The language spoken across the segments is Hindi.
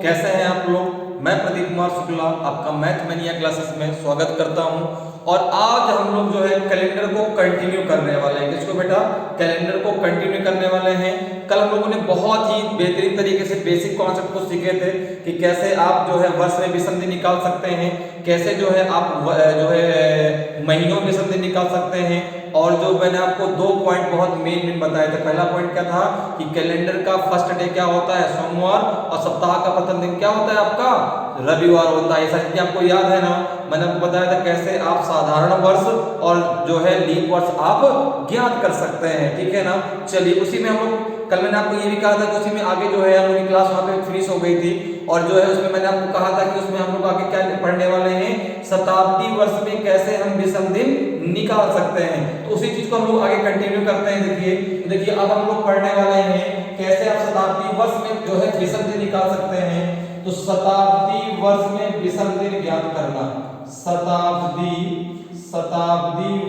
कैसे हैं आप लोग। मैं प्रदीप कुमार शुक्ला आपका मैथ मैनिया क्लासेस में स्वागत करता हूं। और आज हम लोग जो है कैलेंडर को कंटिन्यू करने वाले हैं। किसको बेटा? कैलेंडर को कंटिन्यू करने वाले हैं। कल हम लोगों ने बहुत ही बेहतरीन तरीके से बेसिक कॉन्सेप्ट को सीखे थे कि कैसे आप जो है वर्ष में विषम दिन निकाल सकते हैं, कैसे जो है आप जो है महीनों में विषम दिन निकाल सकते हैं। और जो मैंने आपको दो पॉइंट बहुत मेन बताए थे। पहला पॉइंट क्या था कि कैलेंडर का फर्स्ट डे क्या होता है? सोमवार। और सप्ताह का प्रथम दिन क्या होता है? आपका रविवार होता है। ये सारी चीजें आपको याद है ना? मैंने आपको बताया था कैसे आप साधारण वर्ष और जो है लीप वर्ष आप ज्ञात कर सकते हैं। ठीक है ना? चलिए उसी में हम लोग कल मैंने आपको ये भी कहा था कि उसी में आगे जो है हम लोग की क्लास वहां पे फिनिश हो गई थी। और जो है उसमें मैंने आपको कहा था कि उसमें हम लोग आगे क्या पढ़ने वाले हैं, शताब्दी वर्ष में कैसे हम विषम दिन निकाल सकते हैं। तो उसी चीज को हम लोग आगे कंटिन्यू करते हैं। देखिए अब हम लोग पढ़ने वाले हैं कैसे आप शताब्दी वर्ष में जो है विषम दिन निकाल सकते हैं। तो शताब्दी वर्ष में विषम दिन ज्ञात करना। शताब्दी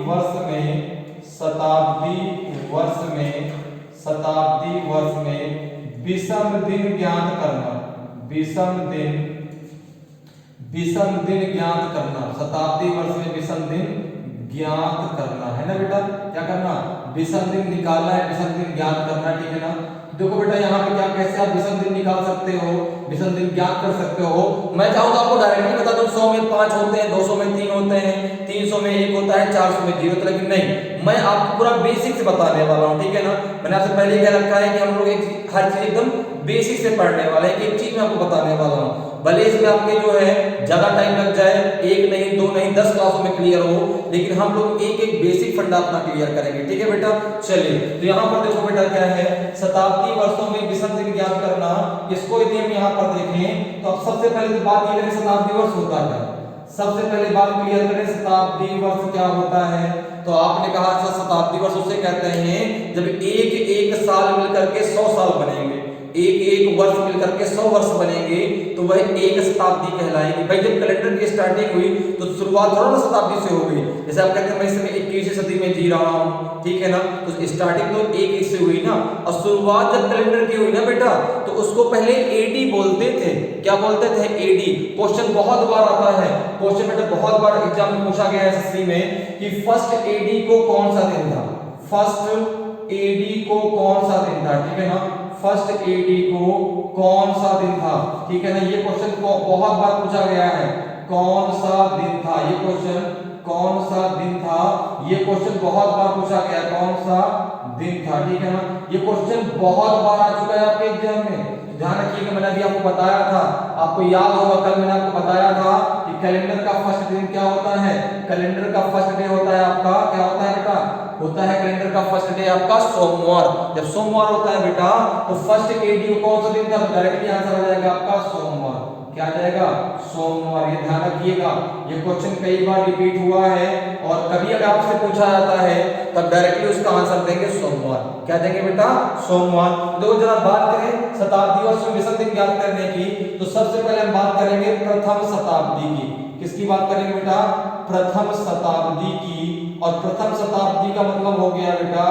वर्ष में विषम दिन ज्ञात करना। विषम दिन ज्ञात करना। शताब्दी वर्ष में विषम दिन ज्ञात करना है ना बेटा? क्या करना? विषम दिन निकालना है, विषम दिन ज्ञात करना। ठीक है ना? देखो बेटा यहाँ पे क्या कैसे आप विषम दिन निकाल सकते हो, विषम दिन ज्ञात कर सकते हो। मैं चाहूंगा आपको डायरेक्टली बता दूं 100 में 5 होते हैं, 200 में 3 होते हैं, 300 में 1 होता है, 400 में 0 होता है। लेकिन नहीं, मैं आपको पूरा बेसिक से बताने वाला हूँ। ठीक है ना? मैंने आपसे पहले कह रखा है कि हम लोग हर चीज एकदम बेसिक से पढ़ने वाले हैं। एक चीज मैं आपको बताने वाला हूँ, भले इसमें आपके जो है ज्यादा टाइम लग जाए, 1 नहीं 2 नहीं 10 क्लासों में क्लियर हो, लेकिन हम लोग एक एक बेसिक फंडा अपना क्लियर करेंगे। ठीक है बेटा? चलिए तो यहाँ पर देखो बेटा क्या है, शताब्दी वर्षों में विषम दिन ज्ञात करना। इसको यदि हम यहाँ पर देखें तो अब सबसे पहले तो बात ये करें शताब्दी वर्ष होता है। सबसे पहले बात क्लियर करें, शताब्दी वर्ष क्या होता है? तो आपने कहा शताब्दी वर्ष उसे कहते हैं जब एक साल मिलकर के 100 साल बनेंगे, एक वर्ष मिलकर के 100 वर्ष बनेंगे तो वह एक शताब्दी कहलाएगी। भाई जब कैलेंडर की स्टार्टिंग हुई तो शुरुआत थोड़ा ना शताब्दी से हो गई। जैसे आप कहते हैं मैं इस समय 21वीं सदी में जी रहा हूँ, ठीक है ना? तो स्टार्टिंग तो एक से हुई ना, और शुरुआत जब कैलेंडर की हुई ना बेटा तो उसको पहले एडी बोलते थे। क्या बोलते थे? एडी। क्वेश्चन बहुत बार आता है, क्वेश्चन बेटा बहुत बार एग्जाम में पूछा गया है एसएससी में कि फर्स्ट एडी को कौन सा दिन था? फर्स्ट एडी को कौन सा दिन था? ठीक है ना? फर्स्ट एडी को कौन सा दिन था? ठीक है ना? ये क्वेश्चन को बहुत बार पूछा गया है, कौन सा दिन था? ये क्वेश्चन कौन सा दिन था, ये क्वेश्चन बहुत बार पूछा गया, कौन सा दिन था? ठीक है ना? ये क्वेश्चन बहुत बार आ चुका है आपके एग्जाम में। ध्यान रखिएगा, मैंने अभी आपको बताया था, आपको याद होगा कल मैंने आपको बताया था कि कैलेंडर का फर्स्ट दिन क्या होता है? कैलेंडर का फर्स्ट डे होता है आपका, क्या होता है बेटा? होता है कैलेंडर का फर्स्ट डे आपका सोमवार। जब सोमवार होता है बेटा तो फर्स्ट एडी को कौन सा दिन था? डायरेक्टली आंसर आ जाएगा आपका सोमवार। क्या आ जाएगा? सोमवार। ये ध्यान रखिएगा, ये क्वेश्चन कई बार रिपीट हुआ है और कभी अगर आपसे पूछा जाता है तब डायरेक्टली उसका आंसर देंगे सोमवार। क्या देंगे बेटा? सोमवार। तो जरा बात करें शताब्दी वर्ष में विषम दिन ज्ञात करने की, तो सबसे पहले हम बात करेंगे प्रथम शताब्दी की। किसकी बात करेंगे बेटा? प्रथम शताब्दी की। और प्रथम शताब्दी का मतलब हो गया बेटा,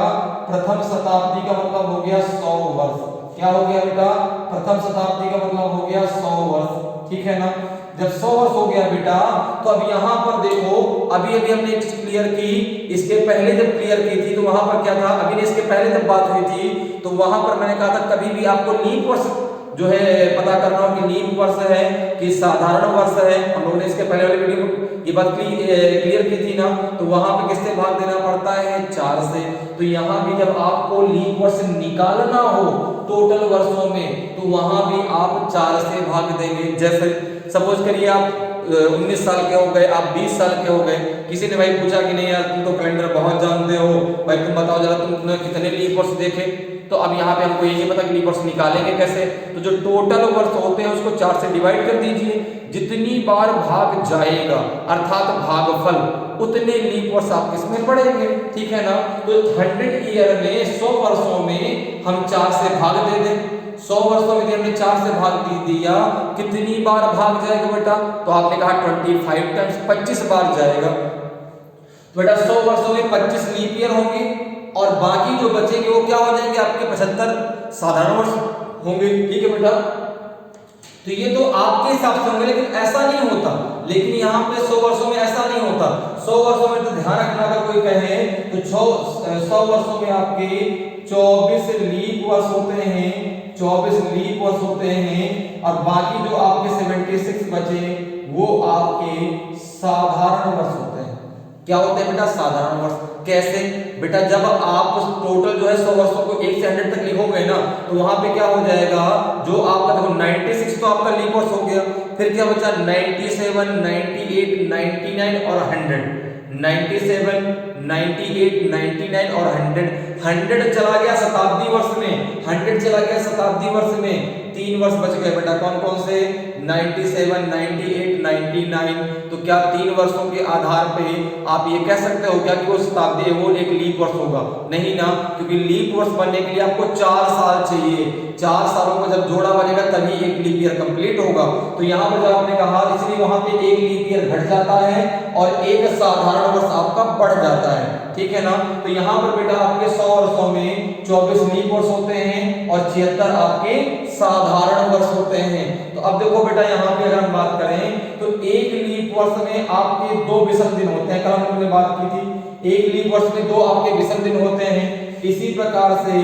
प्रथम शताब्दी का मतलब हो गया 100 वर्ष। क्या हो गया बेटा? प्रथम शताब्दी का मतलब हो गया 100 वर्ष। ठीक है ना? जब 100 वर्ष हो गया बेटा तो अब यहां पर देखो, अभी हमने एक चीज क्लियर की, इसके पहले जब क्लियर की थी तो वहां पर क्या था? अभी इसके पहले जब बात हुई थी तो वहां पर मैंने कहा था कभी भी आपको लीप वर्ष जो है पता करना हो कि लीप वर्ष है कि साधारण वर्ष है। हम लोगों ने इसके पहले वाले वीडियो में ये बात क्लियर की थी ना, तो वहां पे किससे भाग देना पड़ता है? 4 से। तो यहाँ भी जब आपको लीप वर्ष निकालना हो टोटल वर्षों में तो वहां भी आप 4 से भाग देंगे। जैसे सपोज करिए आप 19 साल के हो गए, आप 20 साल के हो गए, किसी ने भाई पूछा कि नहीं यार तुम तो कैलेंडर बहुत जानते हो, भाई तुम बताओ जरा तुमने कितने लीप वर्ष देखे। तो अब यहाँ पे हमको ये नहीं पता कि लीप वर्ष निकालेंगे कैसे। तो जो टोटल वर्ष होते हैं उसको 4 से डिवाइड कर दीजिए, जितनी बार भाग जाएगा अर्थात भागफल उतने लीप वर्ष आप किसमें पढ़ेंगे। ठीक है ना? तो 100 ईयर में 100 वर्षों में हम 4 से भाग दे दें। 100 वर्षों में हमने 4 से भाग दिया, कितनी बार भाग जाएगा बेटा? तो आपने कहा 25 टाइम्स 25 बार जाएगा। तो बेटा 100 वर्षों में 25 लीप ईयर होंगे और बाकी जो बचेंगे वो क्या हो जाएंगे? आपके 75 साधारण वर्ष होंगे। ठीक है बेटा? तो ये तो आपके हिसाब से होंगे, लेकिन ऐसा नहीं होता। लेकिन यहाँ पे 100 वर्षों में ऐसा नहीं होता। 100 वर्षों में तो ध्यान रखना, अगर कोई कहे तो 100 वर्षों में आपके 24 लीप वर्ष होते हैं, 24 लीप वर्ष होते हैं, और बाकी जो आपके 76 बचे वो आपके साधारण वर्ष होते हैं। क्या होते हैं बेटा? साधारण वर्ष। कैसे बेटा? जब आप टोटल जो है 100 वर्षों को 1 से 100 तक लिखोगे ना, तो वहां पे क्या हो जाएगा, जो आपका देखो 96 तो आपका लीप वर्ष हो गया, फिर क्या बचा 97, 98, 99 और 100। 97, 98, 99 और 100 चला गया शताब्दी वर्ष में, 100 चला गया शताब्दी वर्ष में। 3 वर्ष बच गए बेटा, कौन कौन से? 97, 98, 99। तो क्या 3 वर्षों के आधार पे आप ये कह सकते हो क्या कि वो शताब्दी वो एक लीप वर्ष होगा? नहीं ना, क्योंकि लीप वर्ष बनने के लिए आपको 4 साल चाहिए। 4 सालों को जब जोड़ा बनेगा तभी एक लीप ईयर कंप्लीट होगा। तो यहाँ पर जब आपने कहा, इसलिए वहां पे एक लीप ईयर घट जाता है और एक साधारण वर्ष आपका बढ़ जाता है। ठीक है ना? तो यहाँ पर बेटा आपके 100 वर्षों में 24 लीप वर्ष होते हैं और 76 आपके साधारण वर्ष होते हैं। तो अब देखो बेटा, यहाँ पे अगर हम बात करें तो एक लीप वर्ष में आपके 2 विषम दिन होते हैं। कल हमने बात की थी, एक लीप वर्ष में 2 आपके विषम दिन होते हैं। इसी प्रकार से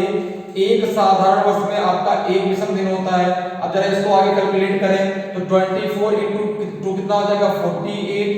एक साधारण वर्ष में आपका एक विषम दिन होता है। अब जरा इसको आगे कैलकुलेट करें तो 24 इंटू 2 कितना हो जाएगा? 48,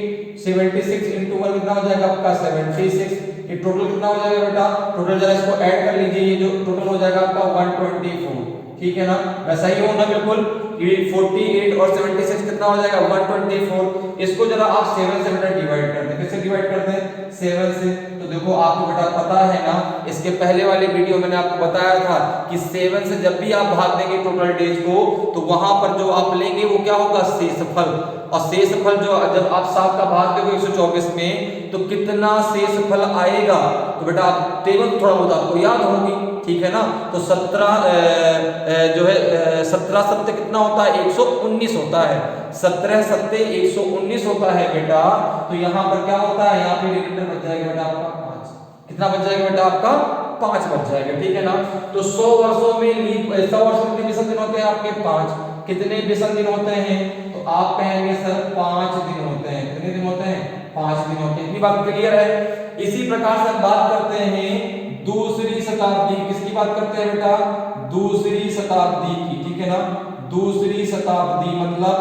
76 इंटू 1 कितना हो जाएगा आपका? 76। ये टोटल कितना हो जाएगा बेटा? टोटल जरा इसको ऐड कर लीजिए, ये जो टोटल हो जाएगा आपका 124। ठीक है ना? वैसा ही होना बिल्कुल। ये 48 और 76 कितना हो जाएगा? 124। इसको जरा आप 7 से बेटा डिवाइड कर दें। किससे डिवाइड कर दें? 7 से। तो देखो आपको बेटा पता है ना, इसके पहले वाले वीडियो मैंने आपको बताया था कि 7 से जब भी आप भाग देंगे टोटल डेज को, तो वहां पर जो आप लेंगे वो क्या होगा? शेषफल। और शेषफल जो जब आप 7 का भाग दोगे 124 में, तो कितना शेषफल आएगा? तो बेटा आप टेबल थोड़ा बहुत आपको याद होगी। ठीक है ना? तो 17 जो है 17 सत्ते कितना होता है? 119 होता है। 17 सत्ते 119 होता है बेटा। तो यहाँ पर क्या होता है? यहाँ पे रिमाइंडर बच जाएगा बेटा आपका 5। कितना बच जाएगा बेटा आपका? 5 बच जाएगा। ठीक है ना? तो 100 वर्षों में 100 वर्षों में कितने विषम दिन होते हैं आपके? 5। कितने विषम दिन होते हैं? तो आप कहेंगे सर 5 दिन होते हैं। कितने दिन होते हैं? 5 दिन होते हैं। इतनी बात क्लियर है? इसी प्रकार से बात करते हैं दूसरी शताब्दी। किसकी बात करते हैं बेटा? दूसरी शताब्दी की। ठीक है ना? दूसरी शताब्दी मतलब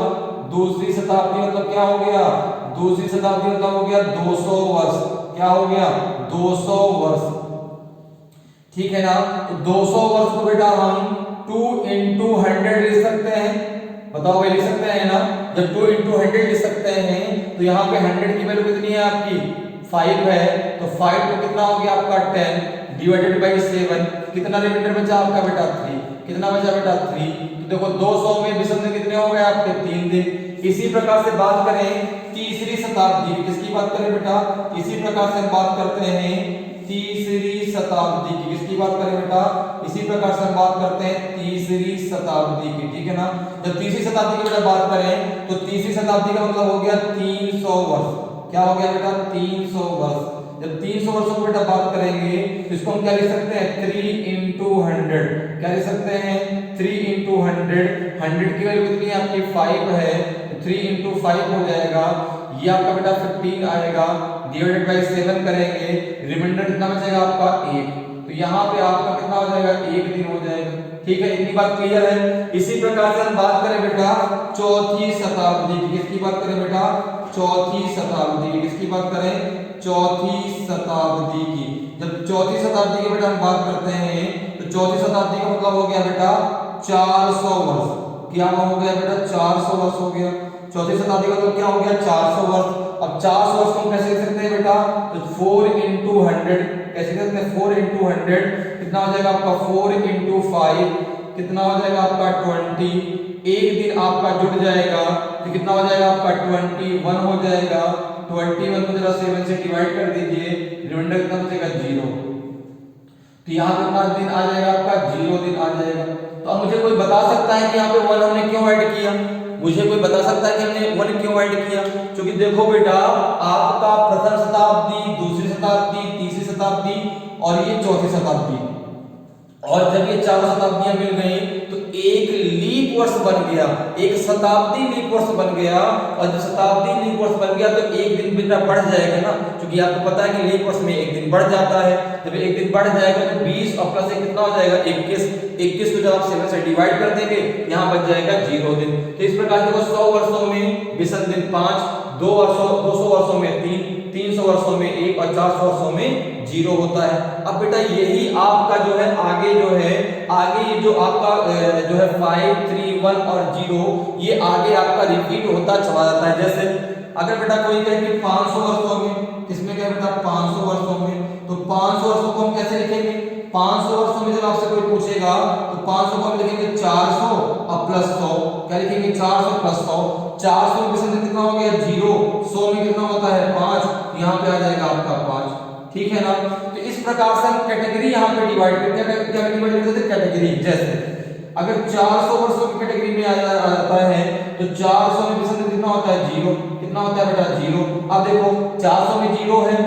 क्या हो गया? दूसरी शताब्दी मतलब हो गया 200 वर्ष। क्या हो गया? 200 वर्ष। ठीक है ना? तो 200 वर्ष को बेटा हम 2 into 100 लिख सकते हैं। बताओ भाई, लिख सकते हैं ना? जब 2 into 100 लिख सकते हैं तो यहाँ पे 100 की वैल्यू कितनी है आपकी? 5 है। तो 5 को कितना हो गया आपका? 10 डिवाइडेड बाई 7। कितना रिमाइंडर बचा आपका बेटा? 3। कितना बचा बेटा? 3। तो देखो 200 में विषम दिन कितने हो गए आपके? 3 दिन। इसी प्रकार से बात करें तीसरी शताब्दी। किसकी बात करें बेटा? इसी प्रकार से हम बात करते हैं तीसरी शताब्दी की। किसकी बात करें बेटा? इसी प्रकार से हम बात करते हैं तीसरी शताब्दी की। ठीक है ना? जब तीसरी शताब्दी की बेटा बात करें तो तीसरी शताब्दी का मतलब हो गया 300 वर्ष। क्या हो गया बेटा? 300 वर्ष। जब 300 वर्षों की बेटा बात करेंगे तो इसको हम क्या लिख सकते हैं? 3 into 100। क्या लिख सकते हैं? 3 into 100। 100 की वैल्यू कितनी है आपकी? 5 है। 3 into 5 हो जाएगा, ये आपका बेटा 15 आएगा। डिवाइडेड बाई 7 करेंगे, रिमाइंडर कितना बचेगा आपका? 1। तो यहाँ पे आपका कितना हो जाएगा? 1 दिन हो जाएगा। ठीक है? इतनी बात क्लियर है? इसी प्रकार से हम बात करें बेटा चौथी शताब्दी की। किसकी बात करें बेटा? चौथी शताब्दी की। किसकी बात करें? चौथी शताब्दी की। जब चौथी शताब्दी की बेटा हम बात करते हैं तो चौथी शताब्दी का मतलब हो गया बेटा 400 वर्ष। क्या हो गया बेटा? 400 वर्ष हो गया। चौथी शताब्दी का मतलब क्या हो गया? 400 वर्ष। अब 400 वर्ष को हम कैसे लिख सकते हैं बेटा? तो 4 into 100। कैसे लिख सकते हैं? 4 into 100 कितना हो जाएगा आपका? 4 into 5 कितना हो जाएगा आपका? 20। एक दिन आपका जुड़ जाएगा तो कितना हो जाएगा आपका? 21 हो जाएगा। 21 को जरा 7 से डिवाइड कर दीजिए, रिमाइंडर कितना बचेगा? 0। तो यहाँ पे कितना दिन आ जाएगा आपका? 0 दिन आ जाएगा। तो अब मुझे कोई बता सकता है कि यहाँ पे 1 हमने क्यों ऐड किया? मुझे कोई बता सकता है कि हमने 1 क्यों ऐड किया? क्योंकि देखो बेटा आपका प्रथम शताब्दी, दूसरी शताब्दी, तीसरी शताब्दी और ये चौथी शताब्दी। और जब ये चारों शताब्दियां मिल गई तो एक लीप वर्ष बन गया, एक शताब्दी लीप वर्ष बन गया। और जब शताब्दी लीप वर्ष बन गया तो एक दिन बेटा बढ़ जाएगा ना, क्योंकि आपको पता है कि लीप वर्ष में एक दिन बढ़ जाता है। जब एक दिन बढ़ जाएगा तो 20 और प्लस 1 कितना हो जाएगा 21। 21 को जब आप 7 से डिवाइड कर देंगे यहाँ बच जाएगा 0 दिन। तो इस प्रकार देखो 100 वर्षों में विषम दिन 5, 200 वर्षों में 3, 300 वर्षों में 1 और 400 वर्षों में 0 होता है। अब बेटा यही आपका जो है आगे ये जो आपका जो है 5, 3, 1 और 0 ये आगे आपका रिपीट होता चला जाता है। जैसे अगर बेटा कोई कहे कि 500 वर्षों में, इसमें क्या बेटा 500 वर्षों में, तो 500 वर्षों को हम कैसे लिखेंगे? 500 वर्षों में जब आपसे कोई पूछेगा तो 500 को हम लिखेंगे 400 और प्लस 100। क्या लिखेंगे? 400 प्लस 100। 400 में विषम दिन कितना हो गया 0, 100 में कितना होता है 5, यहाँ पे आ जाएगा आपका 5। ठीक है ना? तो इस प्रकार से हम कैटेगरी यहाँ पे डिवाइड करते हैं। क्या डिवाइड करते हैं? कैटेगरी। जैसे अगर 400 वर्षों की कैटेगरी में आ जाता है तो 400 में विषम दिन कितना होता है 0। कितना होता है बेटा 0। अब देखो 400 में 0 है,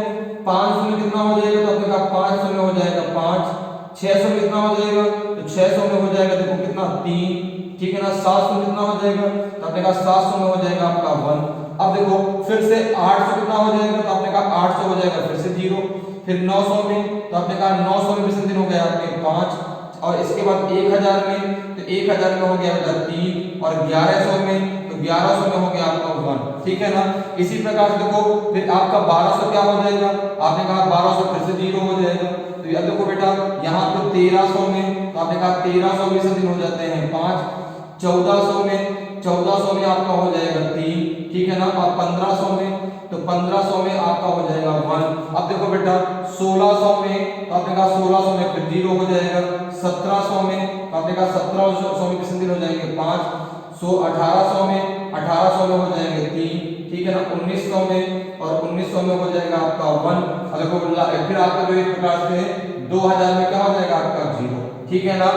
500 में कितना हो जाएगा? तो अपने का 500 में हो जाएगा 5, 600 में कितना हो जाएगा? तो 600 में हो जाएगा देखो कितना 3। ठीक है ना? 700 में कितना हो जाएगा? तो अपने का 700 में हो जाएगा आपका 1। अब देखो फिर से 800 कितना हो जाएगा? तो आपने कहा 800 हो जाएगा फिर से 0। फिर 900 में, तो आपने कहा 900 में विषम दिन हो गया आपके 5। और इसके बाद 1000 में, तो 1000 में हो गया बेटा 3। और 1100 में, तो 1100 में हो गया आपका 1। ठीक है ना? इसी प्रकार से देखो फिर आपका 1200 क्या हो जाएगा? आपने कहा 1200 फिर से 0 हो जाएगा। तो याद देखो बेटा यहाँ तो 1300 में, तो आपने कहा 1300 विषम दिन हो जाते हैं 5। 1400 में आपका हो जाएगा 3। ठीक है ना? और 1500 में, तो 1500 में आपका हो जाएगा 1। अब देखो बेटा 1600 में, तो आपने कहा 1600 में फिर 0 हो जाएगा। 1700 में, तो आपने कहा 1700 में विषम दिन हो जाएंगे 5। 1800 में हो जाएंगे 3। ठीक है ना? 1900 में, और 1900 में हो जाएगा आपका 1। और देखो फिर आपका जो इस प्रकार से 2000 में क्या हो जाएगा आपका 0। ठीक है ना?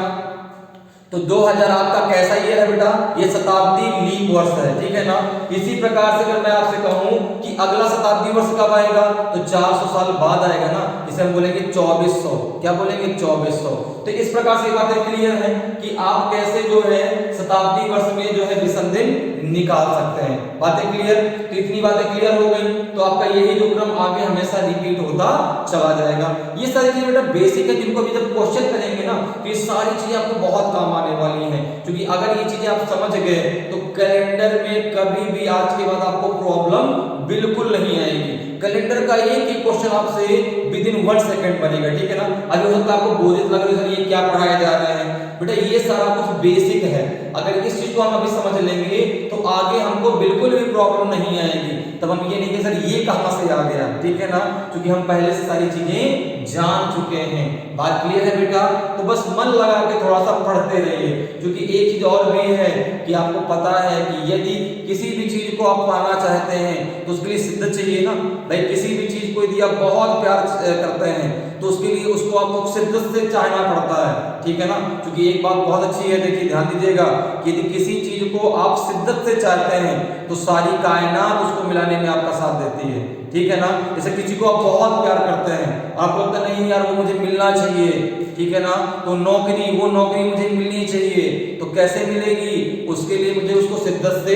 तो 2000 आपका कैसा ईयर है बेटा? ये शताब्दी लीप वर्ष है। ठीक है ना? इसी प्रकार से अगर मैं आपसे कहूं कि अगला शताब्दी वर्ष कब आएगा, तो 400 साल बाद आएगा ना, इसे हम बोलेंगे 2400। क्या बोलेंगे? 2400। तो इस प्रकार से बातें क्लियर है कि आप कैसे जो है शताब्दी वर्ष में जो है विषम दिन निकाल सकते हैं। बातें क्लियर? तो इतनी बातें क्लियर हो गई तो आपका यही जो क्रम आगे हमेशा रिपीट होता चला जाएगा। ये सारी चीजें बेटा बेसिक है, जिनको भी जब क्वेश्चन करेंगे ना तो ये सारी चीजें आपको बहुत काम आने वाली हैं, क्योंकि अगर ये चीजें आप समझ गए तो कैलेंडर में कभी भी आज के बाद आपको प्रॉब्लम बिल्कुल नहीं आएगी। कैलेंडर का एक ही क्वेश्चन आपसे विद इन 1 सेकंड बनेगा। ठीक है ना? अभी हो सकता है आपको बोरियत लग रही है, ये क्या पढ़ाया जा रहा है बेटा, ये सारा कुछ बेसिक है। अगर इस चीज को हम अभी समझ लेंगे तो आगे हमको बिल्कुल भी प्रॉब्लम नहीं आएगी। तब हम ये नहीं कि सर ये कहां से आ गया। ठीक है ना? क्योंकि हम पहले से सारी चीजें जान चुके हैं। बात क्लियर है बेटा? तो बस मन लगा के थोड़ा सा पढ़ते रहिए, क्योंकि एक चीज और भी है कि आपको पता है कि यदि किसी भी चीज को आप पाना चाहते हैं तो उसके लिए शिद्दत चाहिए ना भाई। किसी भी चीज को यदि आप बहुत प्यार करते हैं तो उसके लिए उसको आपको शिद्दत से चाहना पड़ता है। ठीक है ना? क्योंकि एक बात बहुत अच्छी है, देखिए ध्यान दीजिएगा कि यदि किसी चीज को आप शिद्दत से चाहते हैं तो सारी कायनात उसको मिलाने में आपका साथ देती है। ठीक है ना? जैसे किसी को आप बहुत प्यार करते हैं, आपको लगता नहीं यार वो मुझे मिलना चाहिए, ठीक है ना, तो वो नौकरी मुझे मिलनी चाहिए, तो कैसे मिलेगी? उसके लिए मुझे उसको शिद्दत से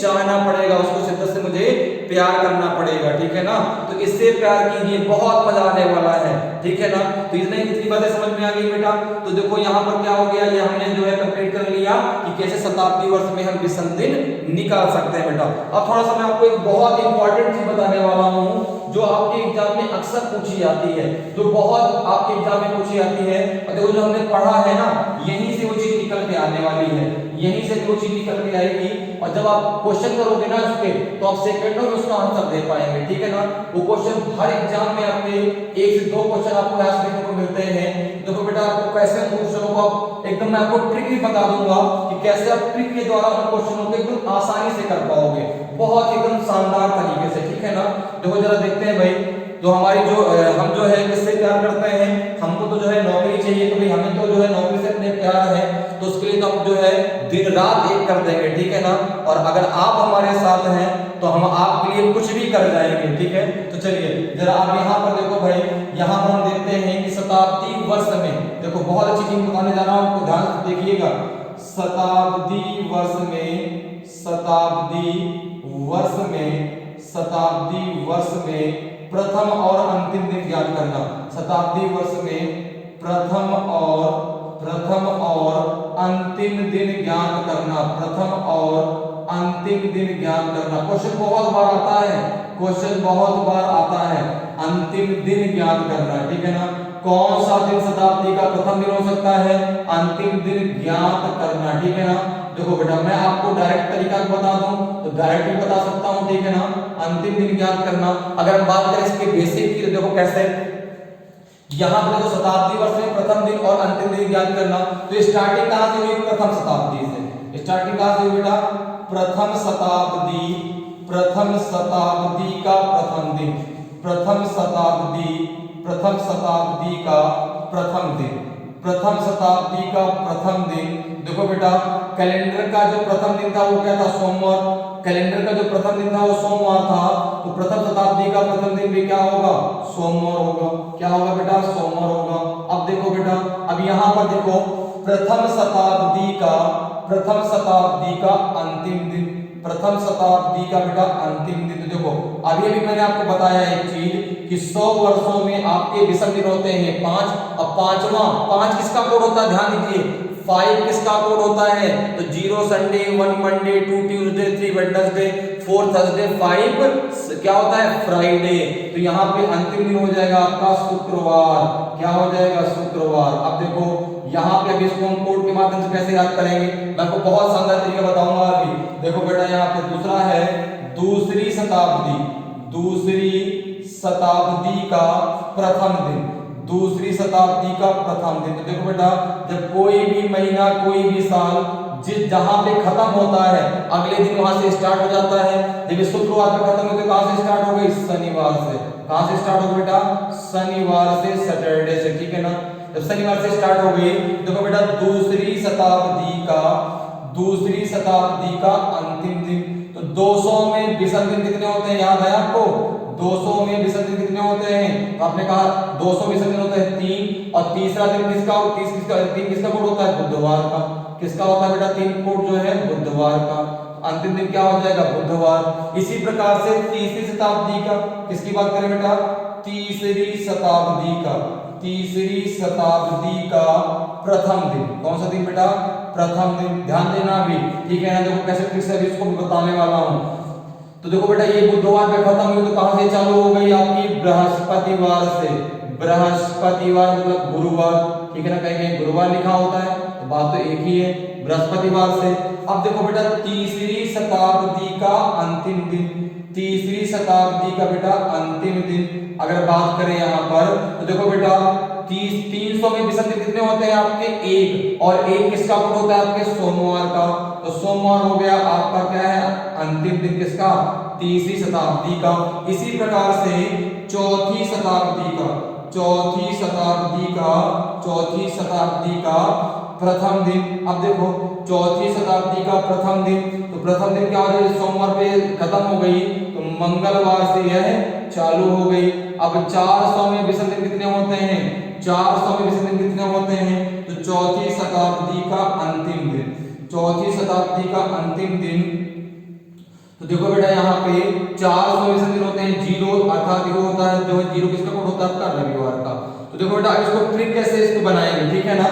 चाहना पड़ेगा, उसको शिद्दत से मुझे प्यार करना पड़ेगा। ठीक है ना? तो इससे प्यार कीजिए, बहुत मजा आने वाला है। ठीक है ना? तो इतनी बातें समझ में आ गई बेटा। तो देखो यहाँ पर क्या हो गया, ये हमने जो है कंप्लीट कर लिया कि कैसे शताब्दी वर्ष में हम विषम दिन निकाल सकते हैं बेटा। अब थोड़ा सा मैं आपको एक बहुत इंपॉर्टेंट चीज बताने वाला हूँ जो आपके एग्जाम में अक्सर पूछी जाती है, जो बहुत आपके एग्जाम में पूछी जाती है। और देखो जो हमने पढ़ा है ना, यहीं से वो चीज निकल के आने वाली है, यहीं से वो चीज निकल के आएगी। और जब आप क्वेश्चन करोगे ना उसके, तो आप सेकंडों में उसका आंसर दे पाएंगे। ठीक है ना? वो क्वेश्चन हर एग्जाम में आपके 1 से 2 क्वेश्चन आपको यहाँ देखने को मिलते हैं। देखो बेटा आपको कैसे क्वेश्चनों को आप एकदम मैं आपको ट्रिक भी बता दूंगा कि कैसे आप ट्रिक के द्वारा उन क्वेश्चनों को एकदम आसानी से कर पाओगे, बहुत एकदम शानदार तरीके से। ठीक है ना? देखो जरा देखते हैं भाई, तो हमारी जो हम जो है किससे प्यार करते हैं, हमको तो जो है नौकरी चाहिए, तो भाई हमें तो जो है नौकरी से अपने प्यार है, तो उसके लिए तो हम जो है दिन रात एक कर देंगे, ठीक है ना। और अगर आप हमारे साथ हैं तो हम आपके लिए कुछ भी कर जाएंगे, ठीक है। तो चलिए जरा आप यहाँ पर देखो भाई, यहाँ पर हम देखते हैं कि शताब्दी वर्ष में, देखो बहुत अच्छी चीज बताने जा रहा हूँ, आपको ध्यान से देखिएगा। शताब्दी वर्ष में, शताब्दी वर्ष में प्रथम और अंतिम दिन ज्ञात करना। शताब्दी वर्ष में प्रथम और अंतिम दिन ज्ञात करना, प्रथम और अंतिम दिन ज्ञात करना। क्वेश्चन बहुत बार आता है, क्वेश्चन बहुत बार आता है, अंतिम दिन ज्ञात करना, ठीक है ना। कौन सा दिन शताब्दी का प्रथम दिन हो सकता है, अंतिम दिन ज्ञात करना, ठीक है ना। देखो बेटा मैं आपको डायरेक्ट तरीका बता दूं तो डायरेक्ट भी बता सकता हूं, ठीक है ना। अंतिम दिन ज्ञात करना, अगर हम बात करें इसके बेसिक की, तो देखो कैसे, यहाँ पर देखो शताब्दी वर्ष में प्रथम दिन और अंतिम दिन ज्ञात करना, तो स्टार्टिंग कहां से हुई, प्रथम शताब्दी से। स्टार्टिंग कहां से हुई बेटा, प्रथम शताब्दी का प्रथम दिन, प्रथम शताब्दी का प्रथम दिन, प्रथम शताब्दी का प्रथम दिन। देखो बेटा कैलेंडर का जो प्रथम दिन था वो क्या था, सोमवार। कैलेंडर का जो प्रथम दिन था वो सोमवार था, तो प्रथम शताब्दी का प्रथम दिन भी क्या होगा, सोमवार होगा। क्या होगा बेटा, सोमवार होगा। अब देखो बेटा, अब यहाँ पर देखो प्रथम शताब्दी का अंतिम दिन, प्रथम शताब्दी का बेटा अंतिम दिन। तो देखो अभी अभी मैंने आपको बताया एक चीज कि 100 वर्षों में आपके विषम दिन होते हैं 5। अब पांचवा, 5 किसका कोड होता है, ध्यान दीजिए, 5 किसका कोड होता है, तो 0 Sunday, 1 Monday, 2 Tuesday, 3 Wednesday, 4 Thursday, 5 क्या होता है, फ्राइडे। तो यहाँ पे अंतिम दिन हो जाएगा आपका शुक्रवार। क्या हो जाएगा, शुक्रवार। अब देखो यहाँ पे अभी इसको हम कोड के माध्यम से कैसे याद करेंगे, मैं आपको बहुत शानदार तरीका बताऊंगा अभी। देखो बेटा यहाँ पे दूसरा है दूसरी शताब्दी का प्रथम दिन, दूसरी शताब्दी का प्रथम दिन। तो देखो बेटा जब कोई भी महीना, कोई भी साल जिस जहां पे खत्म होता है अगले दिन वहां से स्टार्ट हो जाता है। जब शुक्रवार पे खत्म होते कहां से स्टार्ट हो गई, शनिवार से। कहां से स्टार्ट हो बेटा, शनिवार से, सैटरडे से, ठीक है ना। जब शनिवार से स्टार्ट हो गई, देखो बेटा दूसरी शताब्दी का अंतिम दिन। तो 200 में विषम दिन कितने होते हैं, याद है आपको, 200 में विषम दिन कितने होते हैं, तो आपने कहा 200 विषम दिन होते हैं 3, और तीसरा दिन किसका, 3 किसका कोड होता है, बुधवार का। किसका होता है बेटा, 3 कोड जो है बुधवार का। अंतिम दिन क्या हो जाएगा, बुधवार। इसी प्रकार से तीसरी शताब्दी का, किसकी बात करें बेटा, तीसरी शताब्दी का प्रथम दिन। कौन सा दिन बेटा, प्रथम दिन। ध्यान देना अभी, ठीक है ना। देखो कैसे ट्रिक से अभी इसको बताने वाला हूं। तो देखो बेटा ये बुधवार पे खत्म हुई, तो कहां से चालू हो गई आपकी, बृहस्पतिवार से। बृहस्पतिवार मतलब गुरुवार, ठीक है ना। कहीं गुरुवार लिखा होता है तो बात तो एक ही है, बृहस्पतिवार से। अब देखो बेटा तीसरी शताब्दी का अंतिम दिन, तीसरी शताब्दी का बेटा अंतिम दिन अगर बात करें यहाँ पर, तो देखो बेटा 300 में विषम दिन कितने होते हैं आपके, 1, और 1 किसका कोड होता है आपके, सोमवार का। तो सोमवार हो गया आपका क्या है, अंतिम दिन किसका, तीसरी शताब्दी का। इसी प्रकार से चौथी शताब्दी का प्रथम दिन। अब देखो चौथी शताब्दी का प्रथम दिन, तो प्रथम दिन क्या हो जाए, सोमवार पे खत्म हो गई, तो मंगलवार से यह चालू हो गई। अब 400 में विषम दिन कितने होते हैं, 400 में विषम दिन कितने होते हैं, तो चौथी शताब्दी का अंतिम दिन, चौथी शताब्दी का अंतिम दिन। तो देखो बेटा यहाँ पे 400 विषम दिन होते हैं, 0 अर्थात ये होता है जो 0 किसका कोड होता है आपका, रविवार का। तो देखो बेटा इसको ट्रिक कैसे इसको बनाएंगे, ठीक है ना।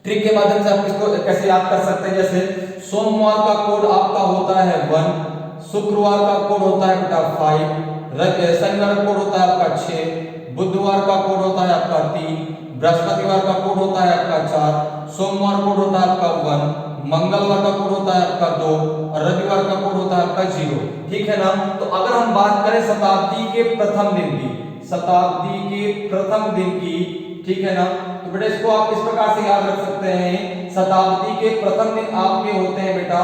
ट्रिक के माध्यम से आप इसको कैसे याद कर सकते हैं, जैसे सोमवार का कोड आपका होता है 1, शुक्रवार का कोड होता है बेटा 5, शनिवार का कोड होता है आपका 6, बुधवार का कोड होता है आपका 3, बृहस्पतिवार का कोड होता है आपका 4, सोमवार कोड होता है आपका 1, मंगलवार का कोड होता है आपका 2, और रविवार का कोड होता है आपका 0, ठीक है ना। तो अगर हम बात करें शताब्दी के प्रथम दिन की, शताब्दी के प्रथम दिन की, ठीक है ना, तो बेटा इसको आप इस प्रकार से याद रख सकते हैं, शताब्दी के प्रथम दिन आपके होते हैं बेटा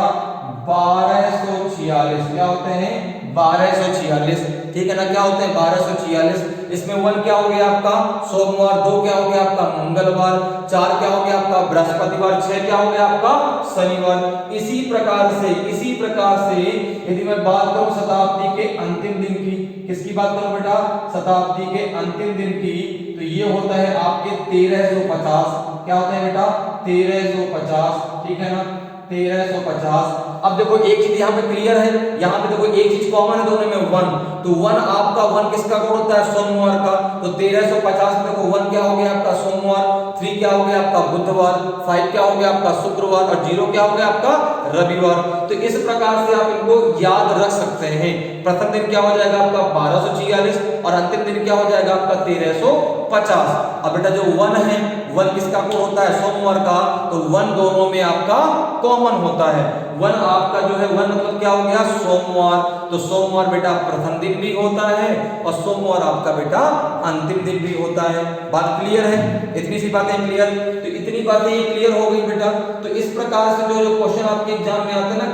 1246। क्या होते हैं, 1246। ठीक है ना। क्या होते हैं 1246, इसमें 1 क्या हो गया आपका सोमवार, 2 क्या हो गया आपका मंगलवार, 4 क्या हो गया आपका बृहस्पतिवार, 6 क्या हो गया आपका शनिवार। इसी प्रकार से यदि मैं बात करूं शताब्दी के अंतिम दिन की, किसकी बात करूं बेटा, शताब्दी के अंतिम दिन की, तो ये होता है आपके 1350। क्या होता है बेटा 1350, ठीक है ना 1350। अब देखो एक चीज यहाँ पे क्लियर है, यहाँ पे देखो एक चीज कॉमन है दोनों में 1, तो 1 आपका 1 किसका कोड होता है सोमवार का, तो 1350 में देखो 1 क्या हो गया आपका सोमवार, 3 क्या हो गया आपका बुधवार, 5 क्या हो गया आपका शुक्रवार और 0 क्या हो गया आपका रविवार। तो इस प्रकार से आप इनको याद रख सकते हैं। प्रथम दिन क्या हो जाएगा आपका 1246 और अंतिम दिन क्या हो जाएगा आपका 1350। अब बेटा जो 1 है 1 किसका कोड होता है सोमवार का, तो 1 दोनों में आपका कॉमन होता है। 1 आपका जो है 1 मतलब क्या हो गया सोमवार, तो सोमवार बेटा प्रथम दिन भी होता है और सोमवार आपका बेटा अंतिम दिन भी होता है। बात क्लियर है, इतनी सी बातें क्लियर, तो इतनी बातें ये क्लियर हो गई बेटा। तो इस प्रकार से जो क्वेश्चन आपके एग्जाम में आते हैं ना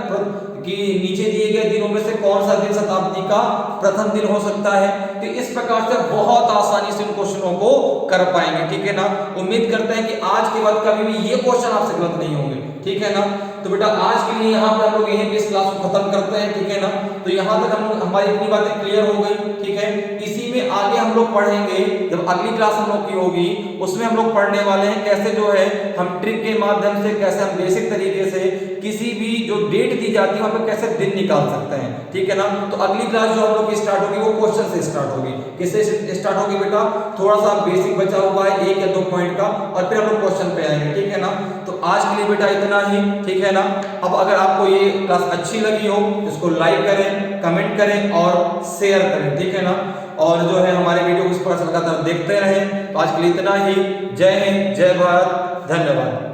कि नीचे दिए गए दिनों में से कौन सा दिन शताब्दी का प्रथम दिन हो सकता है, तो इस प्रकार से बहुत आसानी से उन क्वेश्चनों को कर पाएंगे, ठीक है ना। उम्मीद करते हैं कि आज के बाद कभी भी ये क्वेश्चन आपसे गलत नहीं होंगे, ठीक है ना। तो बेटा आज के लिए यहाँ पे हम लोग यहीं पे इस क्लास को खत्म करते हैं, ठीक है ना। तो यहाँ तक हमारी इतनी बातें क्लियर हो गई, ठीक है। इसी में आगे हम लोग पढ़ेंगे, जब अगली क्लास हम लोग की होगी उसमें हम लोग पढ़ने वाले हैं कैसे जो है हम ट्रिक के माध्यम से कैसे हम बेसिक तरीके से किसी भी जो डेट दी जाती है वहां पे कैसे दिन निकाल सकते हैं, ठीक है ना। तो अगली क्लास जो हम लोग की स्टार्ट होगी वो क्वेश्चन से स्टार्ट होगी। किससे स्टार्ट होगी बेटा, थोड़ा सा बेसिक बचा हुआ है 1 या 2 पॉइंट का और फिर हम लोग क्वेश्चन पे आएंगे, ठीक है ना। तो आज के लिए बेटा इतना ही, ठीक है ना। अब अगर आपको ये क्लास अच्छी लगी हो इसको लाइक करें, कमेंट करें और शेयर करें, ठीक है ना। और जो है हमारे वीडियो को इस पर लगातार देखते रहें। तो आज के लिए इतना ही। जय हिंद, जय भारत, धन्यवाद।